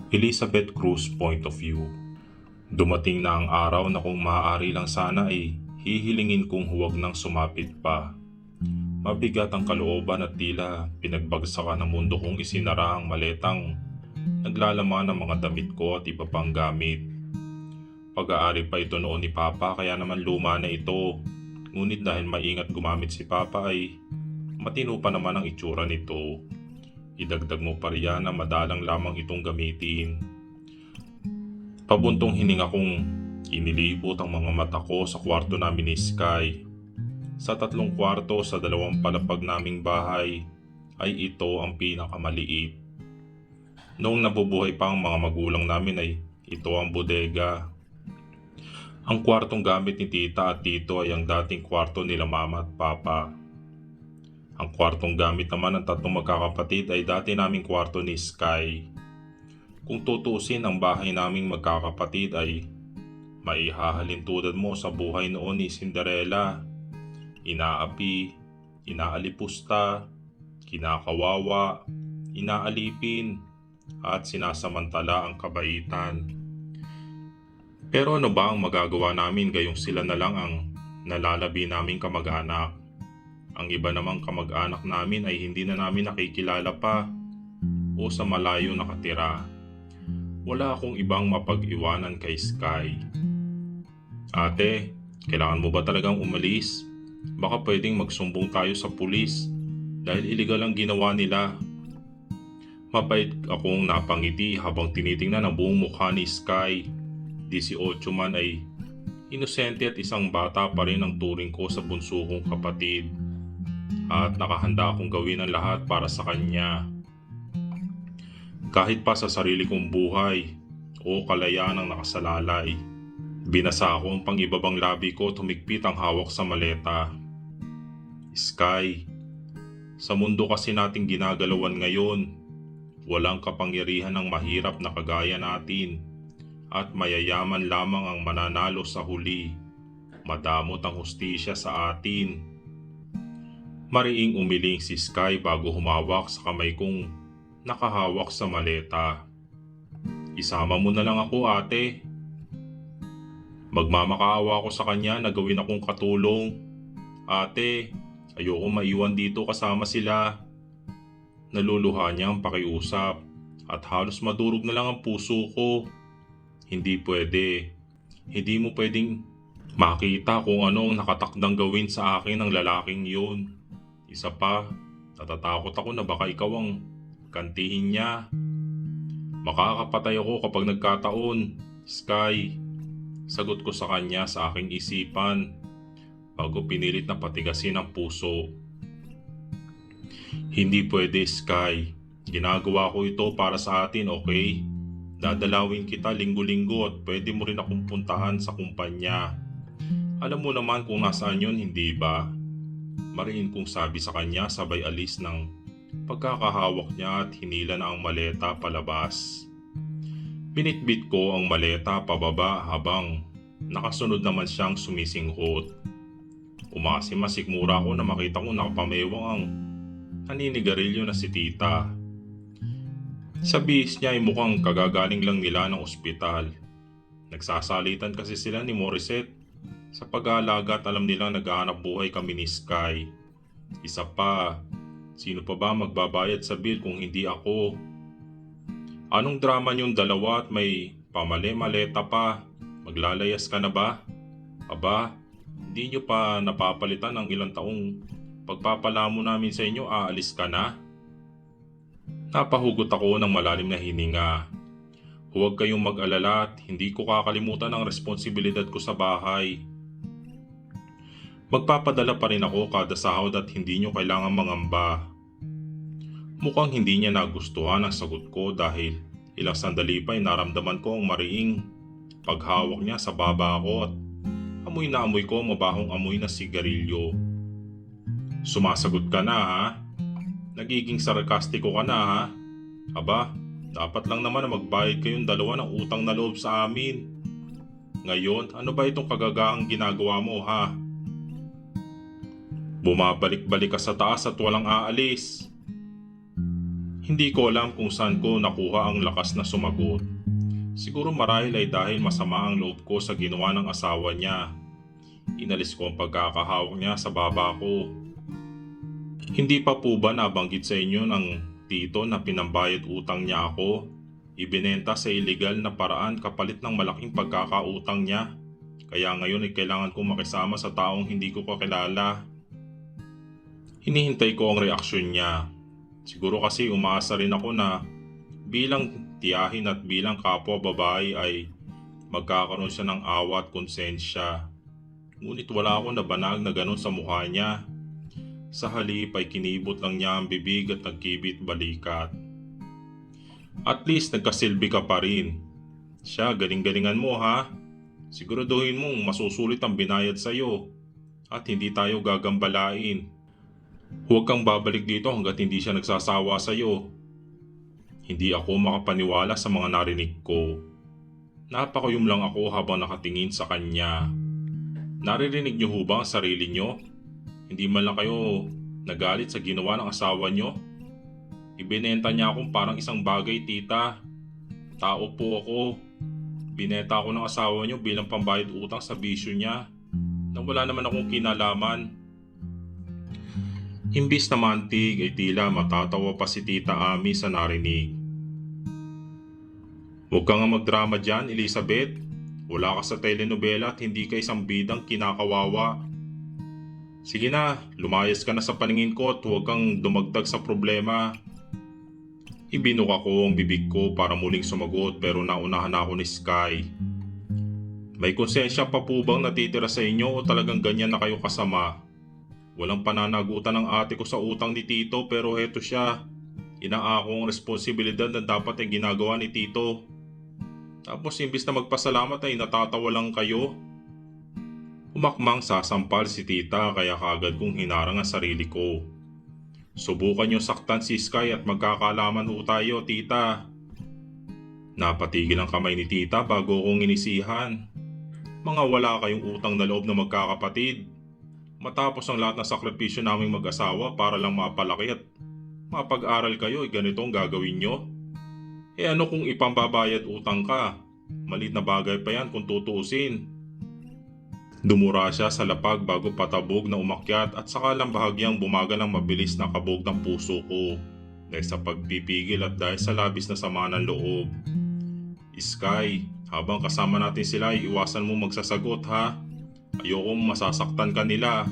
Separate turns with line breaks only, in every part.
Elizabeth Cruz point of view. Dumating na ang araw na kung maaari lang sana ay hihilingin kong huwag nang sumapit pa. Mabigat ang kalooban at tila pinagbagsakan ng mundo kong isinara ang maletang naglalaman ng mga damit ko at iba pang gamit. Pag-aari pa ito noon ni Papa kaya naman luma na ito. Ngunit dahil maingat gumamit si Papa ay matino pa naman ang itsura nito. Idagdag mo pa riyan na madalang lamang itong gamitin. Pabuntong hininga kong inilibot ang mga mata ko sa kwarto namin ni Sky. Sa 3 kwarto sa 2 palapag naming bahay ay ito ang pinakamaliit. Noong nabubuhay pa ang mga magulang namin ay ito ang bodega. Ang kwartong gamit ni tita at tito ay ang dating kwarto nila mama at papa. Ang kwartong gamit naman ng 3 magkakapatid ay dati naming kwarto ni Sky. Kung tutuusin ang bahay naming magkakapatid ay maihahalin tulad mo sa buhay noon ni Cinderella. Inaapi, inaalipusta, kinakawawa, inaalipin, at sinasamantala ang kabaitan. Pero ano ba ang magagawa namin gayong sila na lang ang nalalabi naming kamag-anak? Ang iba namang kamag-anak namin ay hindi na namin nakikilala pa o sa malayo nakatira. Wala akong ibang mapag-iwanan kay Sky. Ate, kailangan mo ba talagang umalis? Baka pwedeng magsumbong tayo sa pulis dahil iligal ang ginawa nila. Mapait akong napangiti habang tinitingnan ang buong mukha ni Sky. 18 man ay inosente at isang bata pa rin ang turing ko sa bunso kong kapatid. At nakahanda akong gawin ang lahat para sa kanya. Kahit pa sa sarili kong buhay o kalayaan ang nakasalalay. Binasa ko ang pang-ibabang labi ko, tumigpit ang hawak sa maleta. Sky, sa mundo kasi nating ginagalawan ngayon, walang kapangyarihan ng mahirap na kagaya natin at mayayaman lamang ang mananalo sa huli. Madamot ang hustisya sa atin. Mariing umiling si Sky bago humawak sa kamay kong nakahawak sa maleta. Isama mo na lang ako, ate. Magmamakaawa ako sa kanya na gawin akong katulong. Ate, ayoko maiwan dito kasama sila. Naluluha niya ang pakiusap at halos madurog na lang ang puso ko. Hindi pwede. Hindi mo pwedeng makita kung ano ang nakatakdang gawin sa akin ng lalaking yun. Isa pa, natatakot ako na baka ikaw ang kantihin niya. Makakapatay ako kapag nagkataon, Sky. Sagot ko sa kanya sa aking isipan bago pinilit na patigasin ang puso. Hindi pwede, Sky. Ginagawa ko ito para sa atin, okay? Dadalawin kita linggo-linggo at pwede mo rin akong puntahan sa kumpanya. Alam mo naman kung nasaan yun, hindi ba? Mariin kong sabi sa kanya sabay alis ng pagkakahawak niya at hinila na ang maleta palabas. Binitbit ko ang maleta pababa habang nakasunod naman siyang sumisinghot. Umasimasikmura ko na makita ko nakapamewang ang naninigarilyo na si tita. Sa bihis niya ay mukhang kagagaling lang nila ng ospital. Nagsasalitan kasi sila ni Morissette. Sa pag-aalaga at alam nilang naghahanap buhay kami ni Sky. Isa pa, sino pa ba magbabayad sa bill kung hindi ako? Anong drama niyong dalawa at may pamali-maleta pa? Maglalayas ka na ba? Aba, hindi niyo pa napapalitan ng ilang taong pagpapalamo namin sa inyo, aalis ka na? Napahugot ako ng malalim na hininga. Huwag kayong mag-alala at hindi ko kakalimutan ang responsibilidad ko sa bahay. Magpapadala pa rin ako kada sahod at hindi nyo kailangan mangamba. Mukhang hindi niya nagustuhan ang sagot ko dahil ilang sandali pa ay naramdaman ko ang mariing paghawak niya sa baba ko at amoy na amoy ko ang mabahong amoy na sigarilyo. Sumasagot ka na, ha? Nagiging sarkastiko ka na, ha? Aba, dapat lang naman na magbayad kayong dalawa ng utang na loob sa amin. Ngayon, ano ba itong kagagaang ginagawa mo, ha? Bumabalik-balik ka sa taas at walang aalis. Hindi ko alam kung saan ko nakuha ang lakas na sumagot. Siguro marahil ay dahil masama ang loob ko sa ginawa ng asawa niya. Inalis ko ang pagkakahawak niya sa baba ko. Hindi pa po ba nabanggit sa inyo ng tito na pinambayad utang niya ako? Ibinenta sa illegal na paraan kapalit ng malaking pagkakautang niya. Kaya ngayon ay kailangan kong makisama sa taong hindi ko kakilala. Hinihintay ko ang reaksyon niya. Siguro kasi umaasa rin ako na bilang tiyahin at bilang kapwa babae ay magkakaroon siya ng awa at konsensya. Ngunit wala akong nabanag na ganun sa mukha niya. Sa halip ay kinibot lang niya ang bibig at nagkibit balikat. At least nagkasilbi ka pa rin. Siya, galing-galingan mo ha. Siguraduhin mong masusulit ang binayad sa'yo at hindi tayo gagambalain. Huwag kang babalik dito hanggat hindi siya nagsasawa sa'yo. Hindi ako makapaniwala sa mga narinig ko. Napakayum lang ako habang nakatingin sa kanya. Naririnig niyo ho ba ang sarili niyo? Hindi man lang kayo nagalit sa ginawa ng asawa niyo? Ibinenta niya akong parang isang bagay, tita. Tao po ako. Binenta ako ng asawa niyo bilang pambayad utang sa bisyo niya na wala naman akong kinalaman. Imbis na mantig ay tila matatawa pa si Tita Ami sa narinig. Huwag ka nga magdrama dyan, Elizabeth. Wala ka sa telenovela at hindi ka isang bidang kinakawawa. Sige na, lumayas ka na sa paningin ko at huwag kang dumagdag sa problema. Ibinuka ko ang bibig ko para muling sumagot pero naunahan ako ni Sky. May konsensya pa po bang natitira sa inyo o talagang ganyan na kayo kasama? Walang pananagutan ng ate ko sa utang ni Tito pero heto siya. Inaako ang responsibilidad na dapat ay ginagawa ni Tito. Tapos imbis na magpasalamat ay natatawa lang kayo. Umakmang sasampal si tita kaya kaagad kong hinarang ang sarili ko. Subukan niyo saktan si Sky at magkakalaman ho tayo, tita. Napatigil ang kamay ni tita bago kong inisihan. Mga wala kayong utang na loob na magkakapatid. Matapos ang lahat ng sakripisyo naming mag-asawa para lang mapalaki at mapag-aral kayo ay ganito ang gagawin nyo? Ano kung ipambabayad utang ka? Maliit na bagay pa yan kung tutuusin. Dumura siya sa lapag bago patabog na umakyat at saka lang bahagyang bumagal ang mabilis na kabog ng puso ko dahil sa pagpipigil at dahil sa labis na sama ng loob. Sky, habang kasama natin sila iwasan mo magsasagot ha. Ayokong masasaktan ka nila.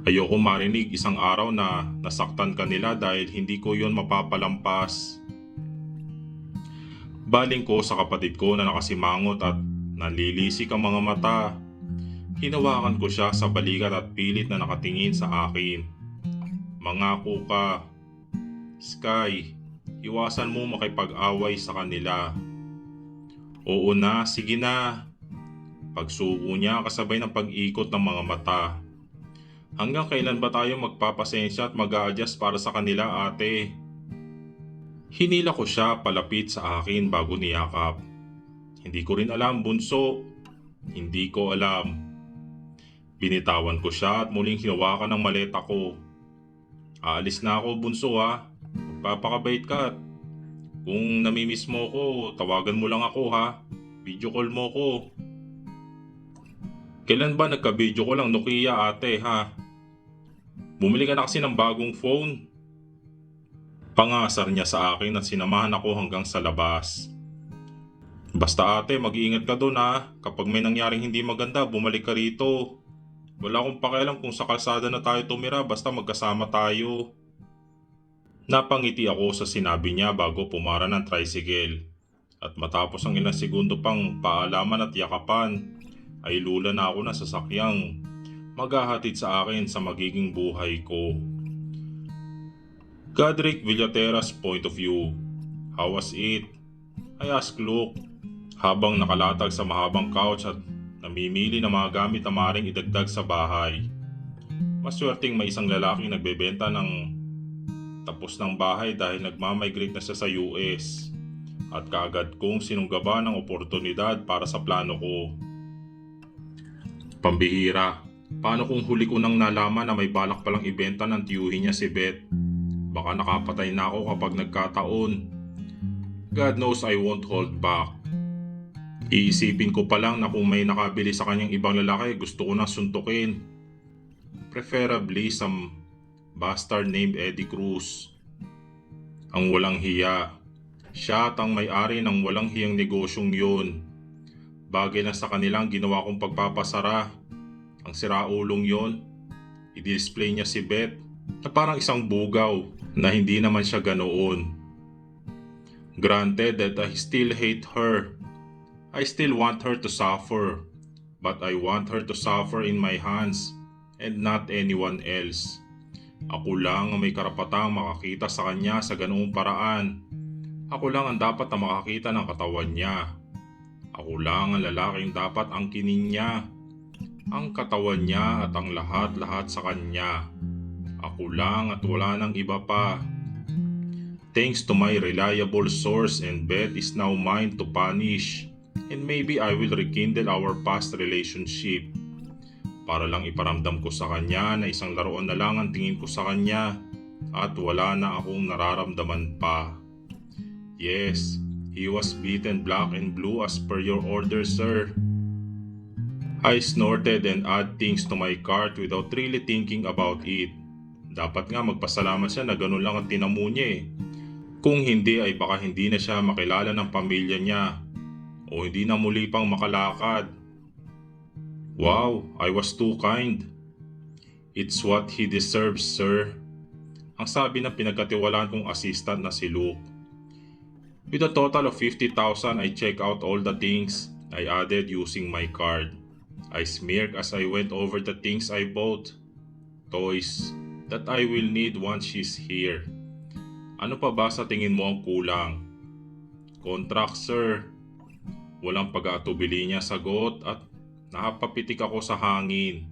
Ayoko marinig isang araw na nasaktan ka nila dahil hindi ko yon mapapalampas. Baling ko sa kapatid ko na nakasimangot at nalilisik ang mga mata. Hinawakan ko siya sa balikat at pilit na nakatingin sa akin. Mangako ka. Sky, iwasan mo makipag-away sa kanila. Oo na, sige na. Pagsuko niya kasabay ng pag-ikot ng mga mata. Hanggang kailan ba tayo magpapasensya at mag-a-adjust para sa kanila, ate? Hinila ko siya palapit sa akin bago niyakap. Hindi ko rin alam, bunso. Hindi ko alam. Binitawan ko siya at muling hinawakan ng maleta ko. Aalis na ako, bunso ha. Magpapakabait ka. Kung namimiss mo ko, tawagan mo lang ako ha. Video call mo ko. Kailan ba nagka-video call ang Nokia, ate ha? Bumili ka na kasi ng bagong phone. Pangasar niya sa akin at sinamahan ako hanggang sa labas. Basta ate, mag-iingat ka doon ha. Kapag may nangyaring hindi maganda, bumalik ka rito. Wala akong pakialam kung sa kalsada na tayo tumira basta magkasama tayo. Napangiti ako sa sinabi niya bago pumara ng tricycle. At matapos ang ilang segundo pang paalaman at yakapan, ay lula na ako na sasakyang maghahatid sa akin sa magiging buhay ko. Godric Villaterra's point of view. How was it? I asked Luke habang nakalatag sa mahabang couch at namimili ng mga gamit na maaaring idagdag sa bahay. Maswerteng may isang lalaking nagbebenta ng tapos ng bahay dahil nagmamigrate na siya sa US at kaagad kong sinunggaban ng oportunidad para sa plano ko. Pambihira, paano kung huli ko nang nalaman na may balak palang ibenta ng tiyuhin niya si Beth? Baka nakapatay na ako kapag nagkataon. God knows I won't hold back. Iisipin ko pa lang na kung may nakabili sa kanyang ibang lalaki, gusto ko na suntukin. Preferably some bastard named Eddie Cruz. Ang walang hiya. Siya at ang may-ari ng walang hiyang negosyong yun. Bagay na sa kanilang ginawa kong pagpapasara. Ang siraulong yon, i-display niya si Beth na parang isang bugaw na hindi naman siya ganoon. Granted that I still hate her. I still want her to suffer. But I want her to suffer in my hands and not anyone else. Ako lang ang may karapatang makakita sa kanya sa ganoong paraan. Ako lang ang dapat na makakita ng katawan niya. Ako lang ang lalaking dapat angkinin niya. Ang katawan niya at ang lahat-lahat sa kanya. Ako lang at wala nang iba pa. Thanks to my reliable source, and Beth is now mine to punish. And maybe I will rekindle our past relationship. Para lang iparamdam ko sa kanya na isang laruan na lang ang tingin ko sa kanya at wala na akong nararamdaman pa. Yes, he was beaten black and blue as per your order, sir. I snorted and add things to my cart without really thinking about it. Dapat nga magpasalamat siya na ganun lang ang tinamo niya eh. Kung hindi ay baka hindi na siya makilala ng pamilya niya o hindi na muli pang makalakad. Wow, I was too kind. It's what he deserves, sir. Ang sabi ng pinagkatiwalaan kong assistant na si Luke. With a total of 50,000, I check out all the things I added using my card. I smirked as I went over the things I bought. Toys that I will need once she's here. Ano pa ba sa tingin mo ang kulang? Contract, sir. Walang pag-aatubili niya sagot at napapitik ako sa hangin.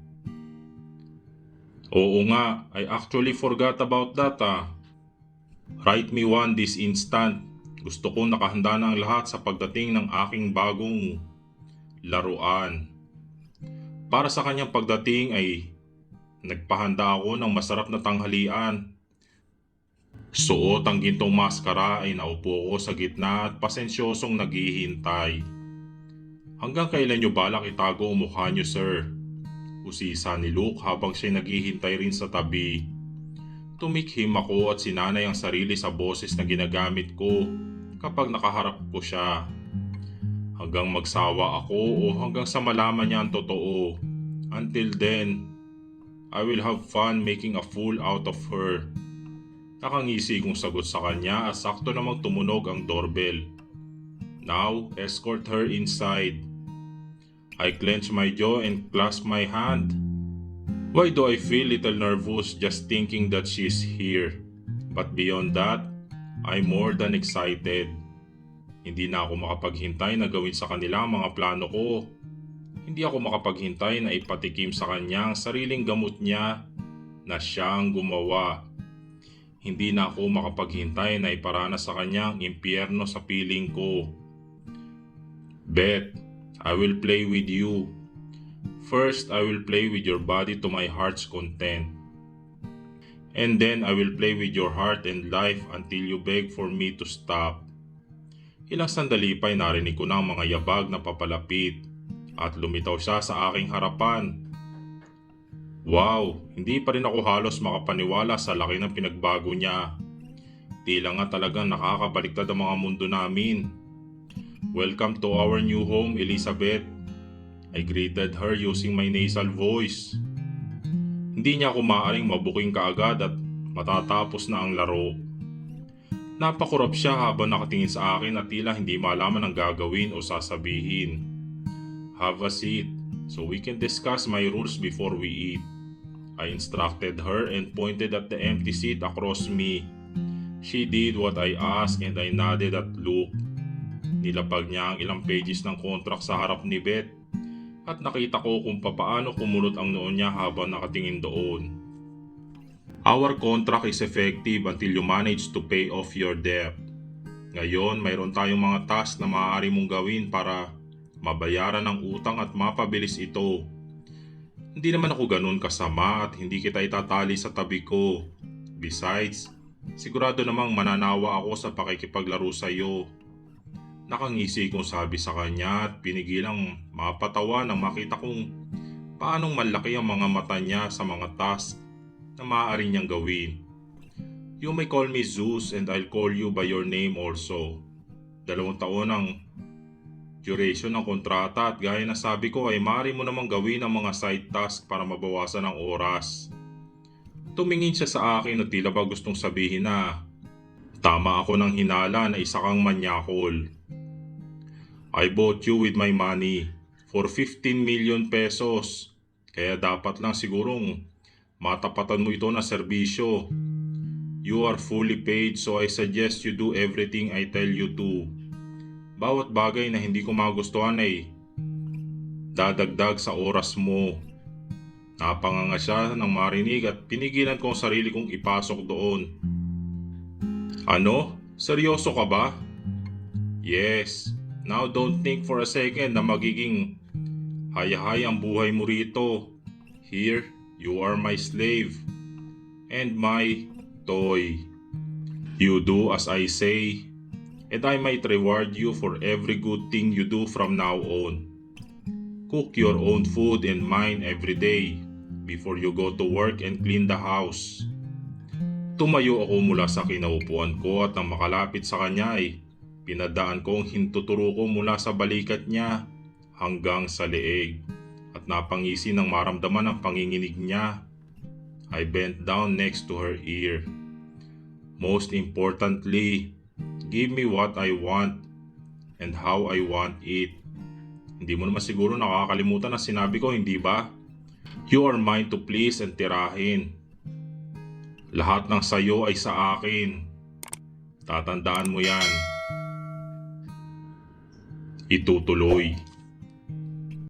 Oo nga, I actually forgot about that Write me one this instant. Gusto ko nakahanda na ang lahat sa pagdating ng aking bagong laruan. Para sa kanyang pagdating ay nagpahanda ako ng masarap na tanghalian. Suot ang gintong maskara ay naupo ko sa gitna at pasensyosong naghihintay. Hanggang kailan niyo balak itago ang mukha niyo, sir? Usisa ni Luke habang siya naghihintay rin sa tabi. Tumikhim ako at sinanay ang sarili sa boses na ginagamit ko kapag nakaharap ko siya. Hanggang magsawa ako o hanggang sa malaman niya ang totoo. Until then, I will have fun making a fool out of her. Nakangisi kong sagot sa kanya at sakto namang tumunog ang doorbell. Now, escort her inside. I clench my jaw and clasp my hand. Why do I feel little nervous just thinking that she's here? But beyond that, I'm more than excited. Hindi na ako makapaghintay na gawin sa kanila ang mga plano ko. Hindi ako makapaghintay na ipatikim sa kanya ang sariling gamot niya na siyang gumawa. Hindi na ako makapaghintay na iparana sa kanya ang impyerno sa piling ko. Beth, I will play with you. First, I will play with your body to my heart's content. And then I will play with your heart and life until you beg for me to stop. Ilang sandali pa'y narinig ko na ang mga yabag na papalapit at lumitaw siya sa aking harapan. Wow, hindi pa rin ako halos makapaniwala sa laki ng pinagbago niya. Tila nga talagang nakakabaliktad ang mga mundo namin. Welcome to our new home, Elizabeth. I greeted her using my nasal voice. Hindi niya ako maaaring mabuking kaagad at matatapos na ang laro. Napakurap siya habang nakatingin sa akin at tila hindi malaman ang gagawin o sasabihin. Have a seat so we can discuss my rules before we eat. I instructed her and pointed at the empty seat across me. She did what I asked and I nodded at Luke. Nilapag niya ang ilang pages ng contract sa harap ni Beth at nakita ko kung papaano kumunot ang noon niya habang nakatingin doon. Our contract is effective until you manage to pay off your debt. Ngayon, mayroon tayong mga task na maaari mong gawin para mabayaran ang utang at mapabilis ito. Hindi naman ako ganun kasama at hindi kita itatali sa tabi ko. Besides, Sigurado namang mananawa ako sa pakikipaglaro sa iyo. Nakangisi kong sabi sa kanya at pinigilang mapatawa nang makita kong paanong malaki ang mga mata niya sa mga task na maaari niyang gawin. You may call me Zeus and I'll call you by your name also. 2 taon ang duration ng kontrata at gaya na sabi ko ay maaari mo namang gawin ang mga side task para mabawasan ang oras. Tumingin siya sa akin at tila ba gustong sabihin na tama ako ng hinala na isa kang manyakol. I bought you with my money for 15 million pesos. Kaya dapat lang sigurong matapatan mo ito na serbisyo. You are fully paid so I suggest you do everything I tell you to. Bawat bagay na hindi ko magustuhan ay dadagdag sa oras mo. Napanganga siya nang marinig at pinigilan ko ang sarili kong ipasok doon. Ano? Seryoso ka ba? Yes. Now don't think for a second na magiging hayahay ang buhay mo rito. Here, you are my slave and my toy. You do as I say, and I might reward you for every good thing you do from now on. Cook your own food and mine every day before you go to work and clean the house. Tumayo ako mula sa kinaupuan ko at nang makalapit sa kanya ay pinadaan ko ang hintuturo ko mula sa balikat niya hanggang sa leeg at napangisi nang maramdaman ang panginginig niya. I bent down next to her ear. Most importantly, give me what I want and how I want it. Hindi mo naman siguro nakakalimutan na sinabi ko, hindi ba? You are mine to please and tirahin. Lahat ng sayo ay sa akin. Tatandaan mo yan. Itutuloy.